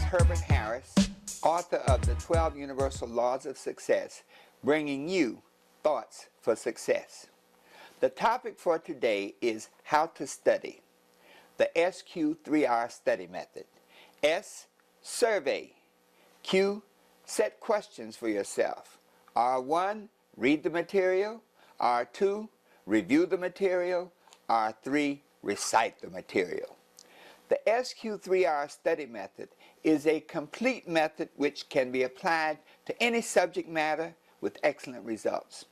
Herbert Harris, author of the 12 Universal Laws of Success, bringing you Thoughts for Success. The topic for today is how to study. The SQ3R study method. S, survey. Q, set questions for yourself. R1, read the material. R2, review the material. R3, recite the material. The SQ3R study method is a complete method which can be applied to any subject matter with excellent results.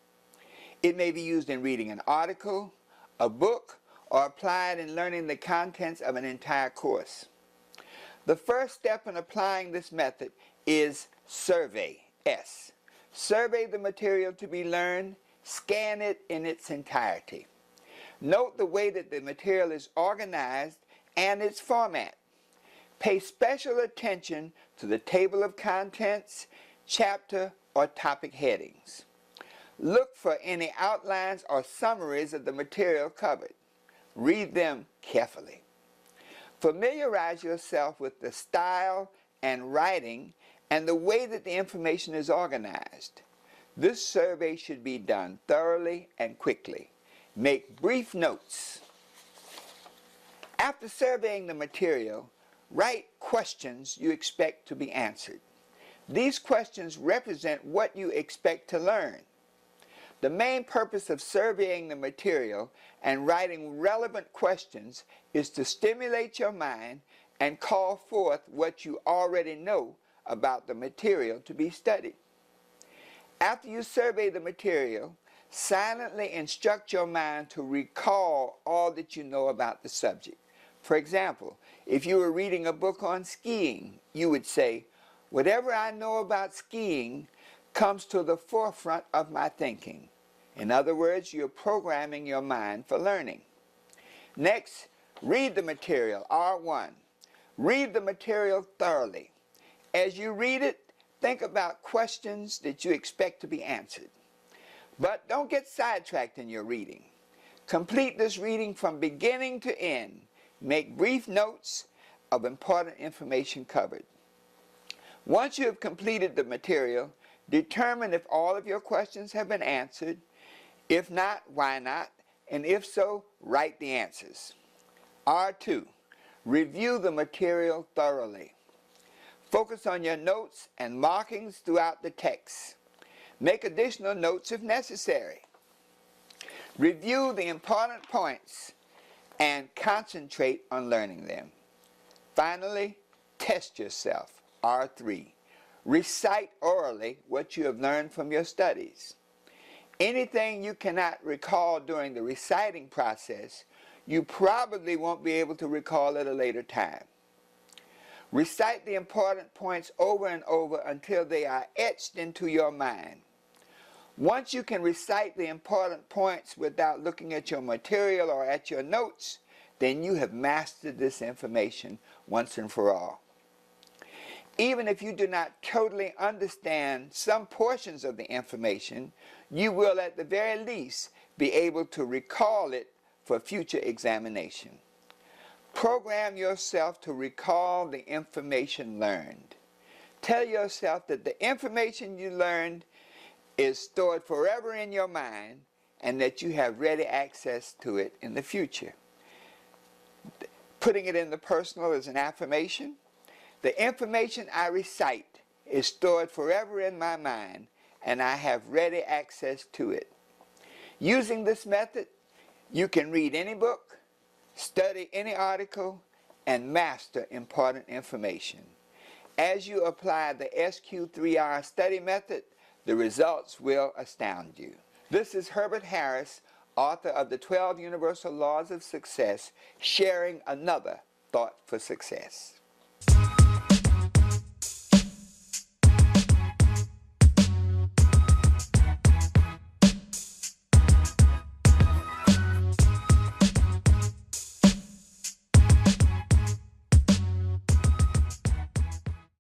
It may be used in reading an article, a book, or applied in learning the contents of an entire course. The first step in applying this method is survey, S. Survey the material to be learned, scan it in its entirety. Note the way that the material is organized and its format. Pay special attention to the table of contents, chapter, or topic headings. Look for any outlines or summaries of the material covered. Read them carefully. Familiarize yourself with the style and writing and the way that the information is organized. This survey should be done thoroughly and quickly. Make brief notes. After surveying the material, write questions you expect to be answered. These questions represent what you expect to learn. The main purpose of surveying the material and writing relevant questions is to stimulate your mind and call forth what you already know about the material to be studied. After you survey the material, silently instruct your mind to recall all that you know about the subject. For example, if you were reading a book on skiing, you would say, "Whatever I know about skiing comes to the forefront of my thinking." In other words, you're programming your mind for learning. Next, read the material, R1. Read the material thoroughly. As you read it, think about questions that you expect to be answered. But don't get sidetracked in your reading. Complete this reading from beginning to end. Make brief notes of important information covered. Once you have completed the material, determine if all of your questions have been answered. If not, why not? And if so, write the answers. R2, review the material thoroughly. Focus on your notes and markings throughout the text. Make additional notes if necessary. Review the important points and concentrate on learning them. Finally, test yourself, R3. Recite orally what you have learned from your studies. Anything you cannot recall during the reciting process, you probably won't be able to recall at a later time. Recite the important points over and over until they are etched into your mind. Once you can recite the important points without looking at your material or at your notes, then you have mastered this information once and for all. Even if you do not totally understand some portions of the information, you will at the very least be able to recall it for future examination. Program yourself to recall the information learned. Tell yourself that the information you learned is stored forever in your mind and that you have ready access to it in the future. Putting it in the personal is an affirmation. The information I recite is stored forever in my mind and I have ready access to it. Using this method, you can read any book, study any article, and master important information. As you apply the SQ3R study method, the results will astound you. This is Herbert Harris, author of the 12 Universal Laws of Success, sharing another thought for success.